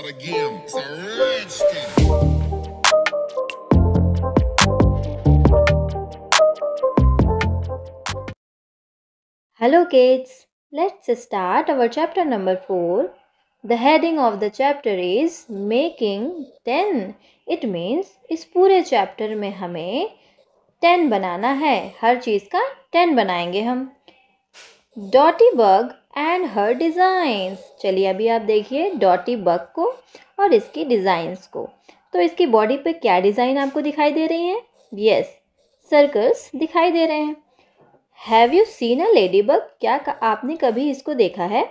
not a game, it's a rich thing. Hello kids, let's start our chapter number 4. The heading of the chapter is making 10. It means इस पूरे chapter में हमें 10 बनाना है. हर चीज़ का 10 बनाएंगे हम. डॉटी बग एंड हर डिज़ाइंस. चलिए अभी आप देखिए डॉटी बग को और इसकी डिज़ाइंस को. तो इसकी बॉडी पे क्या डिज़ाइन आपको दिखाई दे रही है? यस, सर्कल्स दिखाई दे रहे हैं. Have you seen a lady bug? क्या आपने कभी इसको देखा है?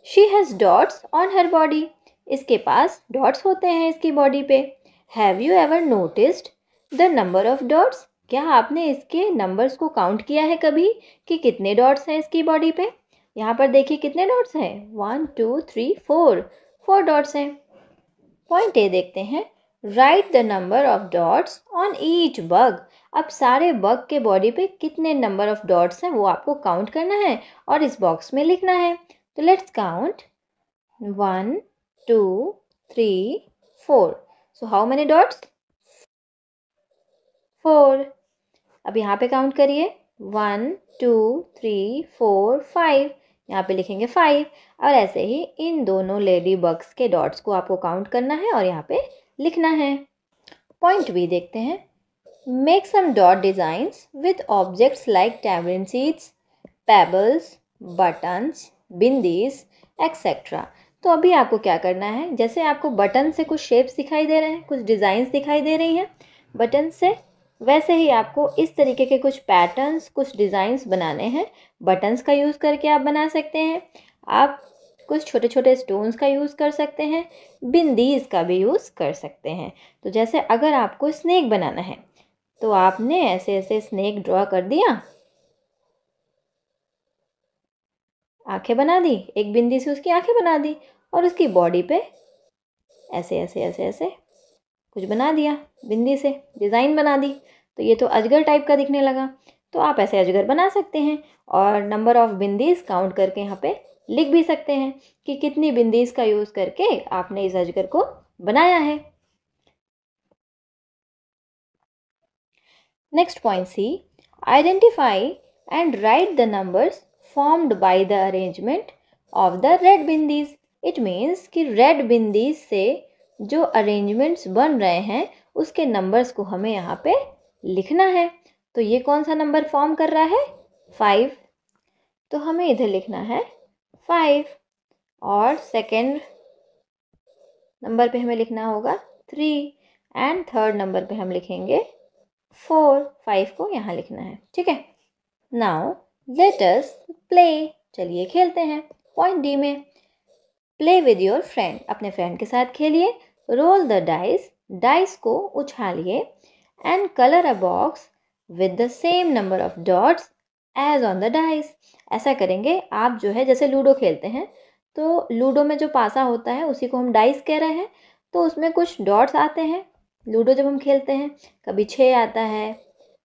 She has dots on her body. इसके पास डॉट्स होते हैं इसकी बॉडी पे. Have you ever noticed the number of dots? क्या आपने इसके नंबर्स को काउंट किया है कभी कि कितने डॉट्स हैं इसकी बॉडी पे? यहाँ पर देखिए कितने डॉट्स हैं. 1 2 3 4 डॉट्स हैं. पॉइंट ए देखते हैं. Right the number of dots on each bug. अब सारे बग के बॉडी पे कितने नंबर ऑफ डॉट्स हैं वो आपको काउंट करना है और इस बॉक्स में लिखना है. तो let's count. 1 2 3 4. So how many dots? 4. अब यहाँ पे काउंट करिए. 1 2 3 4 5. यहाँ पे लिखेंगे 5. और ऐसे ही इन दोनों लेडी बग्स के डॉट्स को आपको काउंट करना है और यहाँ पे लिखना है. पॉइंट बी देखते हैं. Make some dot designs with objects like tamarind seeds, pebbles, buttons, bindis etcetera. तो अभी आपको क्या करना है, जैसे आपको बटन से कुछ शेप्स दिखाई दे रहे हैं, कुछ डिज़ाइंस दिखाई दे रही हैं बटन से, वैसे ही आपको इस तरीके के कुछ पैटर्न्स, कुछ डिज़ाइंस बनाने हैं. बटन्स का यूज़ करके आप बना सकते हैं. आप कुछ छोटे छोटे स्टोन्स का यूज़ कर सकते हैं. बिंदीज का भी यूज़ कर सकते हैं. तो जैसे अगर आपको स्नेक बनाना है तो आपने ऐसे ऐसे स्नेक ड्रॉ कर दिया, आंखें बना दी, एक बिंदी से उसकी आंखें बना दी और उसकी बॉडी पे ऐसे ऐसे ऐसे ऐसे कुछ बना दिया, बिंदी से डिज़ाइन बना दी. तो ये तो अजगर टाइप का दिखने लगा. तो आप ऐसे अजगर बना सकते हैं और नंबर ऑफ़ बिंदीज काउंट करके यहाँ पे लिख भी सकते हैं कि कितनी बिंदीज का यूज़ करके आपने इस अजगर को बनाया है. Next point C. Identify and write the numbers formed by the arrangement of the red bindis. It means कि रेड बिंदीज से जो अरेंजमेंट्स बन रहे हैं उसके नंबर्स को हमें यहाँ पे लिखना है. तो ये कौन सा नंबर फॉर्म कर रहा है? 5. तो हमें इधर लिखना है 5. और सेकेंड नंबर पे हमें लिखना होगा 3 एंड थर्ड नंबर पे हम लिखेंगे 4. 5 को यहाँ लिखना है. ठीक है. Now let us play. चलिए खेलते हैं. पॉइंट डी में प्ले विद योर फ्रेंड. अपने फ्रेंड के साथ खेलिए. Roll the dice. डाइस को उछालिए and colour a box with the same number of dots as on the dice. ऐसा करेंगे आप जो है जैसे लूडो खेलते हैं तो लूडो में जो पासा होता है उसी को हम डाइस कह रहे हैं. तो उसमें कुछ डॉट्स आते हैं. लूडो जब हम खेलते हैं कभी 6 आता है,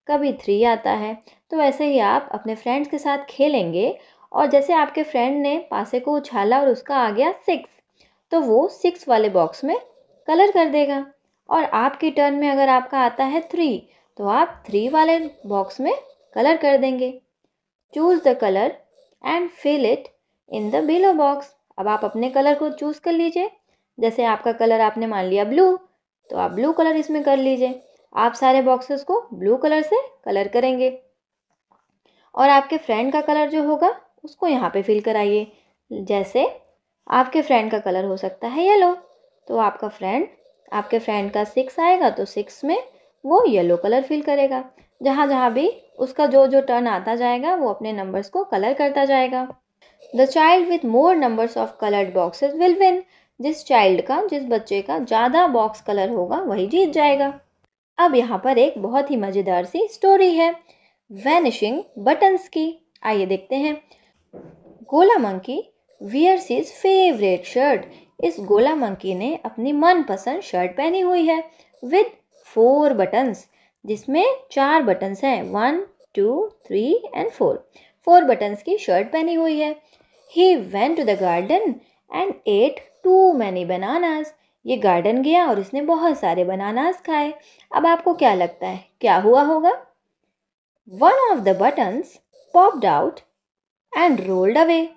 कभी 3 आता है. तो वैसे ही आप अपने फ्रेंड्स के साथ खेलेंगे और जैसे आपके फ्रेंड ने पासे को उछाला और उसका आ गया 6, तो वो 6 वाले बॉक्स में कलर कर देगा. और आपकी टर्न में अगर आपका आता है 3 तो आप 3 वाले बॉक्स में कलर कर देंगे. Choose the colour and fill it in the below box. अब आप अपने कलर को चूज़ कर लीजिए. जैसे आपका कलर आपने मान लिया ब्लू, तो आप ब्लू कलर इसमें कर लीजिए. आप सारे बॉक्सेस को ब्लू कलर से कलर करेंगे और आपके फ्रेंड का कलर जो होगा उसको यहाँ पे फिल कराइए. जैसे आपके फ्रेंड का कलर हो सकता है येलो, तो आपके फ्रेंड का 6 आएगा तो 6 में वो येलो कलर फिल करेगा. जहाँ जहाँ भी उसका जो जो टर्न आता जाएगा वो अपने नंबर्स को कलर करता जाएगा. The child with more numbers of coloured boxes will win. जिस बच्चे का ज़्यादा बॉक्स कलर होगा वही जीत जाएगा. अब यहाँ पर एक बहुत ही मज़ेदार सी स्टोरी है वैनिशिंग बटन्स की. आइए देखते हैं. Gola monkey wears his favourite shirt. इस गोला मंकी ने अपनी मनपसंद शर्ट पहनी हुई है विद 4 बटन्स, जिसमें 4 बटन्स हैं. 1 2 3 एंड 4. 4 बटन्स की शर्ट पहनी हुई है. He went to the garden and ate too many bananas. ये गार्डन गया और इसने बहुत सारे बनानास खाए। अब आपको क्या लगता है क्या हुआ होगा? One of the buttons popped out and rolled away.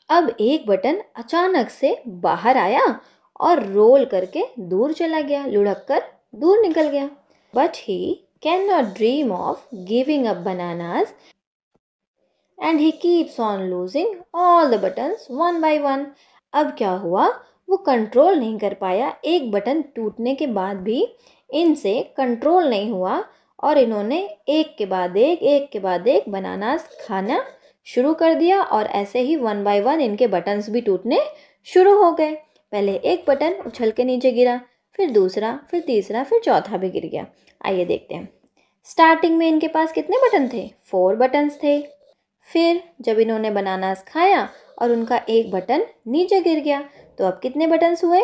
अब एक बटन अचानक से बाहर आया और रोल करके दूर चला गया, लुढ़क कर दूर निकल गया। But he can not dream of giving up bananas and he keeps on losing all the buttons one by one. अब क्या हुआ? वो कंट्रोल नहीं कर पाया। एक बटन टूटने के बाद भी इनसे कंट्रोल नहीं हुआ और इन्होंने एक के बाद एक बनानास खाना शुरू कर दिया और ऐसे ही वन बाय वन इनके बटन्स भी टूटने शुरू हो गए। पहले एक बटन उछल के नीचे गिरा, फिर दूसरा, फिर तीसरा, फिर चौथा भी गिर गया। आइए देखते हैं। स्टार्टिंग में इनके पास कितने बटन थे? 4 बटन्स थे। फिर जब इन्होंने बनानास खाया और उनका एक बटन नीचे गिर गया तो अब कितने बटन्स हुए?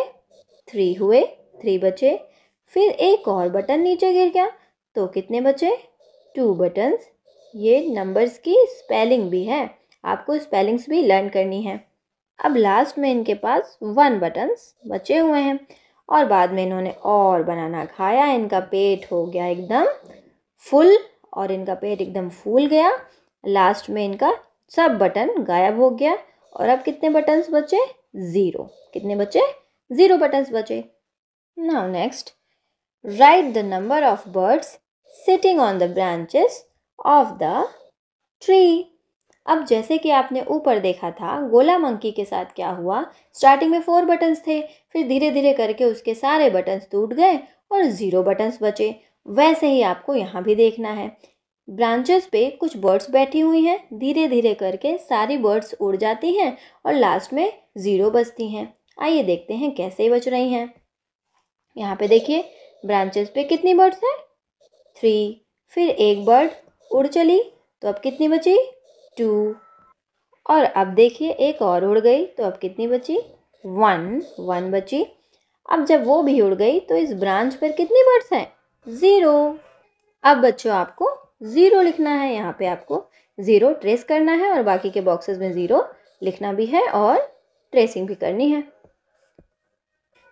3 हुए, 3 बचे। फिर एक और बटन नीचे गिर गया तो कितने बचे? 2 बटन्स। ये नंबर्स की स्पेलिंग भी है, आपको स्पेलिंग्स भी लर्न करनी है। अब लास्ट में इनके पास 1 बटन्स बचे हुए हैं और बाद में इन्होंने और बनाना खाया। इनका पेट हो गया एकदम फुल और इनका पेट एकदम फूल गया। लास्ट में इनका सब बटन गायब हो गया और अब कितने बटन्स बचे? 0। कितने बचे? 0 बटन्स बचे। Now next, right the number of birds sitting on the branches of the tree. अब जैसे कि आपने ऊपर देखा था गोला मंकी के साथ क्या हुआ, स्टार्टिंग में 4 बटन्स थे, फिर धीरे धीरे करके उसके सारे बटन्स टूट गए और 0 बटन्स बचे। वैसे ही आपको यहाँ भी देखना है। ब्रांचेस पे कुछ बर्ड्स बैठी हुई हैं, धीरे धीरे करके सारी बर्ड्स उड़ जाती हैं और लास्ट में 0 बचती हैं। आइए देखते हैं कैसे बच रही हैं। यहाँ पे देखिए ब्रांचेस पे कितनी बर्ड्स हैं? 3। फिर एक बर्ड उड़ चली तो अब कितनी बची? 2। और अब देखिए एक और उड़ गई तो अब कितनी बची? 1 बची। अब जब वो भी उड़ गई तो इस ब्रांच पर कितनी बर्ड्स हैं? 0। अब बच्चों आपको 0 लिखना है। यहाँ पे आपको 0 ट्रेस करना है और बाकी के बॉक्सेस में 0 लिखना भी है और ट्रेसिंग भी करनी है।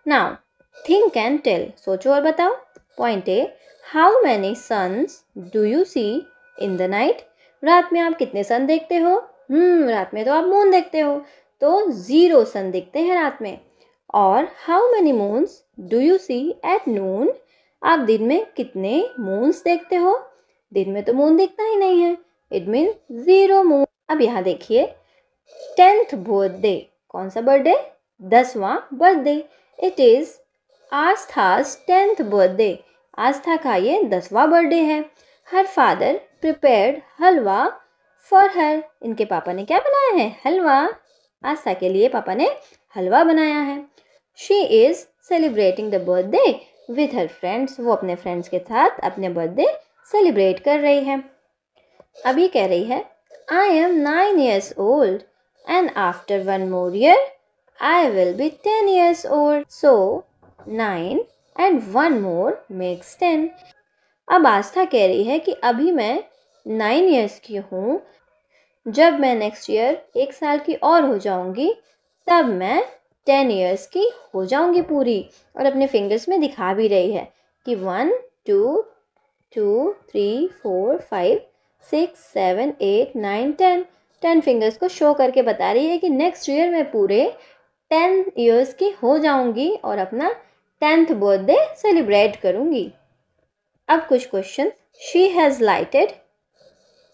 नाउ थिंक एंड टेल, सोचो और बताओ। Point A, how many suns do you see in the night. रात में आप कितने सन देखते हो? रात में तो आप मून देखते हो, तो 0 सन दिखते हैं रात में। और how many moons do you see at noon. आप दिन में कितने मून्स देखते हो? दिन में तो मून दिखता ही नहीं है, इट मीन 0 मून। अब यहाँ देखिए 10th बर्थडे, कौन सा बर्थडे? 10वां birthday. It is Aastha's 10th birthday. Aastha का ये 10वां बर्थडे है। Her father prepared halwa for her. इनके पापा ने क्या बनाया है? हलवा। आस्था के लिए पापा ने हलवा बनाया है। She is celebrating the birthday with her friends. वो अपने फ्रेंड्स के साथ अपने बर्थडे सेलिब्रेट कर रही है। अभी कह रही है I am 9 years old and after 1 more year I will be 10 years old. So 9 and 1 more makes 10. अब आस्था कह रही है कि अभी मैं 9 years की हूँ, जब मैं नेक्स्ट ईयर 1 साल की और हो जाऊँगी तब मैं 10 years की हो जाऊँगी पूरी। और अपने फिंगर्स में दिखा भी रही है कि 1 2 2 3 4 5 6 7 8 9 10 फिंगर्स को शो करके बता रही है कि नेक्स्ट ईयर मैं पूरे 10 years की हो जाऊंगी और अपना 10th बर्थडे सेलिब्रेट करूंगी। अब कुछ question. She has lighted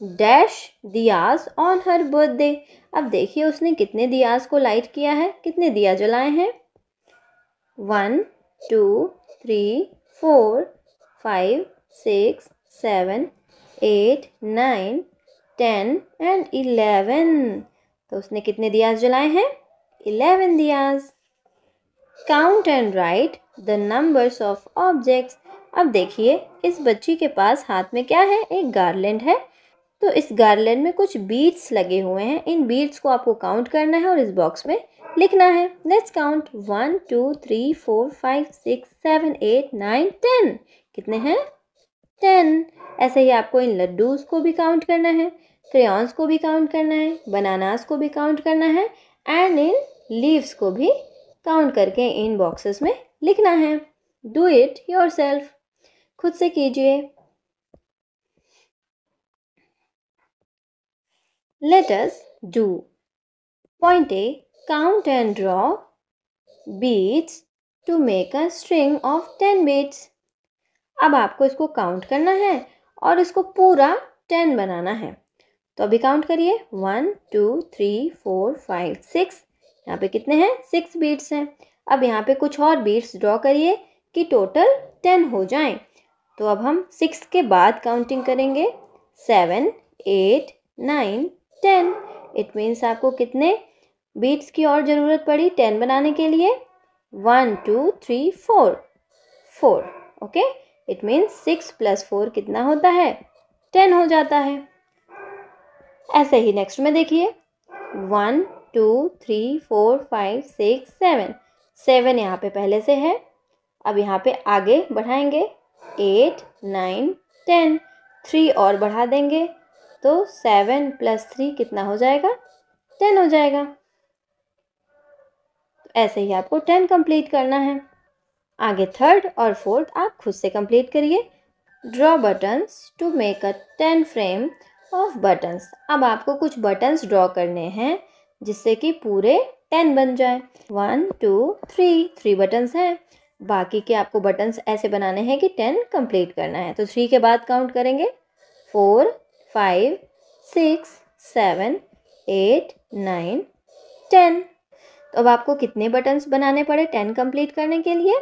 dash diyas on her birthday. अब देखिए उसने कितने दियाज को लाइट किया है, कितने दिया जलाए हैं? 1 2 3 4 5 6 7 8 9 10 एंड 11। तो उसने कितने दियाज जलाए हैं? 11 diyas. Count and write the numbers of objects. अब देखिए इस बच्ची के पास हाथ में क्या है? एक गार्लैंड है। तो इस गार्लैंड में कुछ बीड्स लगे हुए हैं। इन बीड्स को आपको काउंट करना है और इस बॉक्स में लिखना है। Let's count 1 2 3 4 5 6 7 8 9 10। कितने हैं? 10। ऐसे ही आपको इन लड्डूस को भी काउंट करना है, क्रेयॉन्स को भी काउंट करना है, बनानास को भी काउंट करना है एंड इन लीव्स को भी काउंट करके इन बॉक्सेस में लिखना है। डू इट योरसेल्फ, खुद से कीजिए। Let us do. Point A, count and draw beads to make a string of 10 beads। अब आपको इसको काउंट करना है और इसको पूरा 10 बनाना है। तो अभी काउंट करिए, 1 2 3 4 5 6। यहाँ पे कितने हैं? 6 बीड्स हैं। अब यहाँ पे कुछ और बीड्स ड्रॉ करिए कि टोटल 10 हो जाएं। तो अब हम 6 के बाद काउंटिंग करेंगे, 7 8 9 10। इट मीन्स आपको कितने बीट्स की और ज़रूरत पड़ी 10 बनाने के लिए? 1 2 3 4 4। ओके, इट मीन्स 6 + 4 कितना होता है? 10 हो जाता है। ऐसे ही नेक्स्ट में देखिए, 1 2 3 4 5 6 7। 7 यहाँ पे पहले से है। अब यहाँ पे आगे बढ़ाएंगे, 8 9 10। 3 और बढ़ा देंगे तो 7 + 3 कितना हो जाएगा? 10 हो जाएगा। ऐसे ही आपको 10 कंप्लीट करना है। आगे थर्ड और फोर्थ आप खुद से कंप्लीट करिए। Draw buttons to make a 10 frame of buttons. अब आपको कुछ बटन्स ड्रॉ करने हैं जिससे कि पूरे 10 बन जाए। 1 2 3 3 बटन्स हैं। बाकी के आपको बटन्स ऐसे बनाने हैं कि 10 कंप्लीट करना है। तो 3 के बाद काउंट करेंगे, 4 5 6 7 8 9 10। तो अब आपको कितने बटन्स बनाने पड़े 10 कंप्लीट करने के लिए?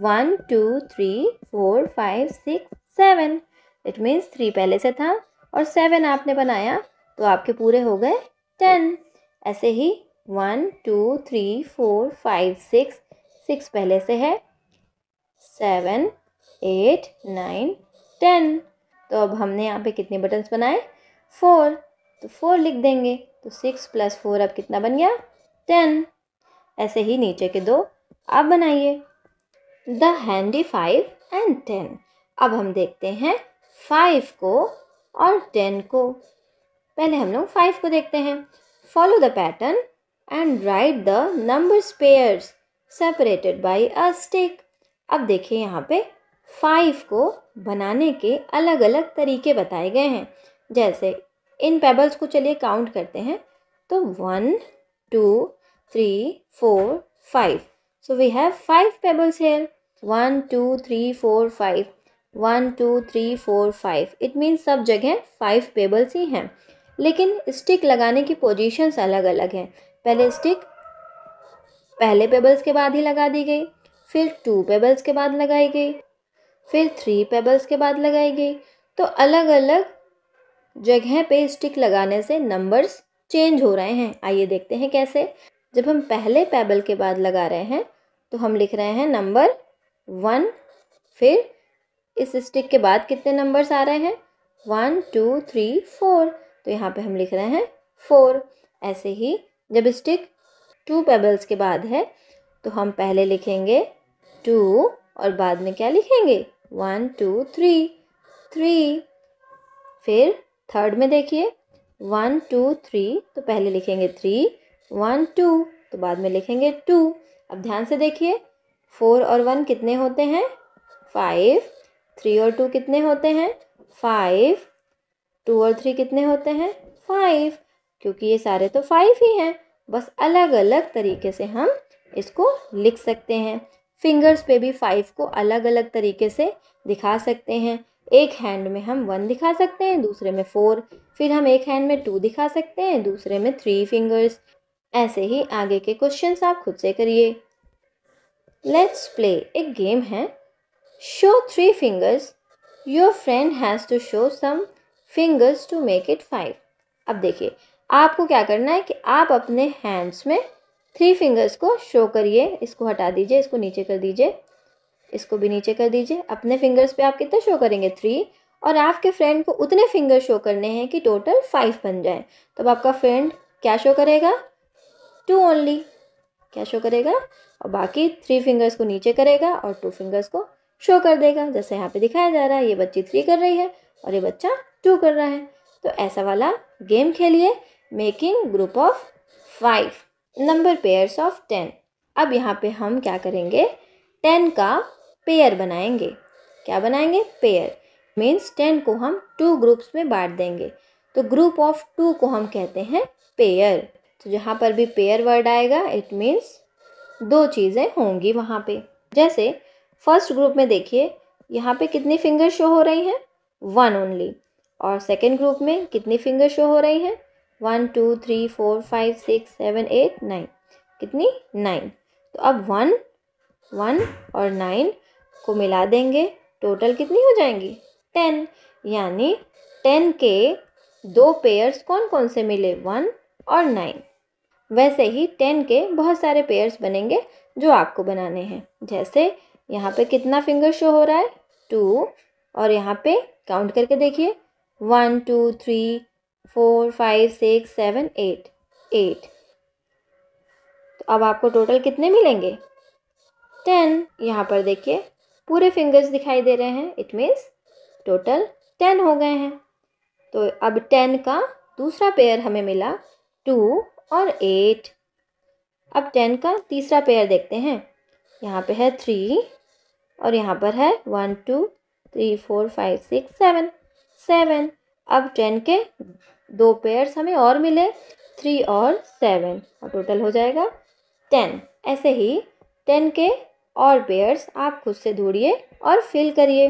1 2 3 4 5 6 7। इट मीन्स 3 पहले से था और 7 आपने बनाया तो आपके पूरे हो गए 10। ऐसे ही 1 2 3 4 5 6 6 पहले से है, 7 8 9 10। तो अब हमने यहाँ पे कितने बटन्स बनाए? 4। तो 4 लिख देंगे तो 6 + 4 अब कितना बन गया? 10। ऐसे ही नीचे के दो आप बनाइए। The handy 5 and 10। अब हम देखते हैं 5 को और 10 को। पहले हम लोग 5 को देखते हैं। Follow the pattern and write the numbers pairs separated by a stick. अब देखिए यहाँ पे 5 को बनाने के अलग अलग तरीके बताए गए हैं। जैसे इन पेबल्स को चलिए काउंट करते हैं। तो 1 2 3 4 5। So we have 5 pebbles here. 1 2 3 4 5। 1 2 3 4 5। It means सब जगह 5 पेबल्स ही हैं, लेकिन स्टिक लगाने की पोजीशंस अलग अलग हैं। पहले स्टिक पहले पेबल्स के बाद ही लगा दी गई, फिर 2 पेबल्स के बाद लगाई गई, फिर 3 पेबल्स के बाद लगाई गई। तो अलग अलग जगह पे स्टिक लगाने से नंबर्स चेंज हो रहे हैं। आइए देखते हैं कैसे। जब हम पहले पेबल के बाद लगा रहे हैं तो हम लिख रहे हैं नंबर 1। फिर इस स्टिक के बाद कितने नंबर्स आ रहे हैं? 1 2 3 4। तो यहाँ पे हम लिख रहे हैं 4। ऐसे ही जब स्टिक 2 पेबल्स के बाद है तो हम पहले लिखेंगे 2 और बाद में क्या लिखेंगे? 1 2 3 3। फिर थर्ड में देखिए 1 2 3। तो पहले लिखेंगे 3 1 2। तो बाद में लिखेंगे 2। अब ध्यान से देखिए, 4 और 1 कितने होते हैं? 5। 3 और 2 कितने होते हैं? 5। 2 और 3 कितने होते हैं? 5। क्योंकि ये सारे तो 5 ही हैं, बस अलग अलग तरीके से हम इसको लिख सकते हैं। फिंगर्स पे भी 5 को अलग अलग तरीके से दिखा सकते हैं। एक हैंड में हम 1 दिखा सकते हैं, दूसरे में 4। फिर हम एक हैंड में 2 दिखा सकते हैं, दूसरे में 3 फिंगर्स। ऐसे ही आगे के क्वेश्चंस आप खुद से करिए। लेट्स प्ले एक गेम है। Show 3 fingers. Your friend has to show some fingers to make it 5। अब देखिए, आपको क्या करना है कि आप अपने हैंड्स में 3 फिंगर्स को शो करिए। इसको हटा दीजिए, इसको नीचे कर दीजिए, इसको भी नीचे कर दीजिए। अपने फिंगर्स पे आप कितने शो करेंगे? 3। और आपके फ्रेंड को उतने फिंगर शो करने हैं कि टोटल 5 बन जाए। तब आपका फ्रेंड क्या शो करेगा? 2 ओनली। क्या शो करेगा? और बाकी 3 फिंगर्स को नीचे करेगा और 2 फिंगर्स को शो कर देगा। जैसे यहाँ पे दिखाया जा रहा है, ये बच्ची 3 कर रही है और ये बच्चा 2 कर रहा है। तो ऐसा वाला गेम खेलिए, making group of 5 number pairs of 10। अब यहाँ पे हम क्या करेंगे, 10 का पेयर बनाएंगे। क्या बनाएंगे, पेयर। मीन्स 10 को हम 2 ग्रुप्स में बांट देंगे, तो ग्रुप ऑफ 2 को हम कहते हैं पेयर। तो जहाँ पर भी पेयर वर्ड आएगा इट मीन्स 2 चीज़ें होंगी वहाँ पे। जैसे फर्स्ट ग्रुप में देखिए यहाँ पे कितनी फिंगर शो हो रही हैं, 1 ओनली। और सेकेंड ग्रुप में कितनी फिंगर शो हो रही हैं, 1 2 3 4 5 6 7 8 9। कितनी, 9। तो अब 1 1 और 9 को मिला देंगे, टोटल कितनी हो जाएंगी, 10। यानी 10 के 2 पेयर्स कौन कौन से मिले, 1 और 9। वैसे ही 10 के बहुत सारे पेयर्स बनेंगे जो आपको बनाने हैं। जैसे यहाँ पे कितना फिंगर शो हो रहा है, 2। और यहाँ पे काउंट करके देखिए, 1 2 3 4 5 6 7 8। तो अब आपको टोटल कितने मिलेंगे, 10। यहाँ पर देखिए पूरे फिंगर्स दिखाई दे रहे हैं, इट मीन्स टोटल 10 हो गए हैं। तो अब 10 का दूसरा पेयर हमें मिला, 2 और 8। अब 10 का तीसरा पेयर देखते हैं, यहाँ पे है 3 और यहाँ पर है 1 2 3 4 5 6 7। अब 10 के 2 पेयर्स हमें और मिले, 3 और 7, और टोटल हो जाएगा 10। ऐसे ही 10 के और पेयर्स आप खुद से ढूंढिए और फिल करिए।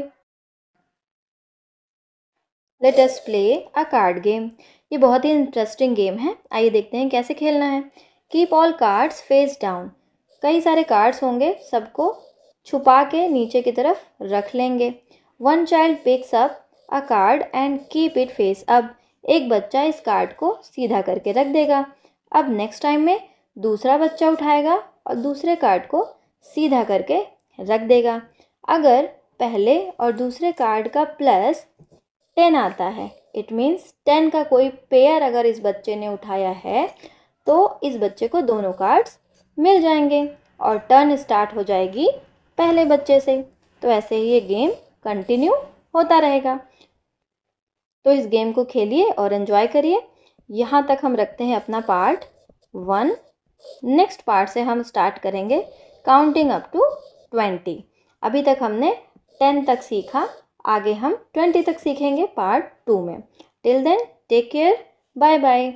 Late us play a card game. ये बहुत ही इंटरेस्टिंग गेम है, आइए देखते हैं कैसे खेलना है। Keep all cards face down. कई सारे कार्ड्स होंगे, सबको छुपा के नीचे की तरफ रख लेंगे। One child picks up a card and keep it face up. एक बच्चा इस कार्ड को सीधा करके रख देगा। अब नेक्स्ट टाइम में दूसरा बच्चा उठाएगा और दूसरे कार्ड को सीधा करके रख देगा। अगर पहले और दूसरे कार्ड का प्लस 10 आता है, इट मीन्स 10 का कोई पेयर अगर इस बच्चे ने उठाया है तो इस बच्चे को दोनों कार्ड्स मिल जाएंगे और टर्न स्टार्ट हो जाएगी पहले बच्चे से। तो ऐसे ही ये गेम कंटिन्यू होता रहेगा। तो इस गेम को खेलिए और एंजॉय करिए। यहाँ तक हम रखते हैं अपना पार्ट 1। नेक्स्ट पार्ट से हम स्टार्ट करेंगे काउंटिंग अप टू 20। अभी तक हमने 10 तक सीखा, आगे हम 20 तक सीखेंगे पार्ट 2 में। Till then take care, bye bye.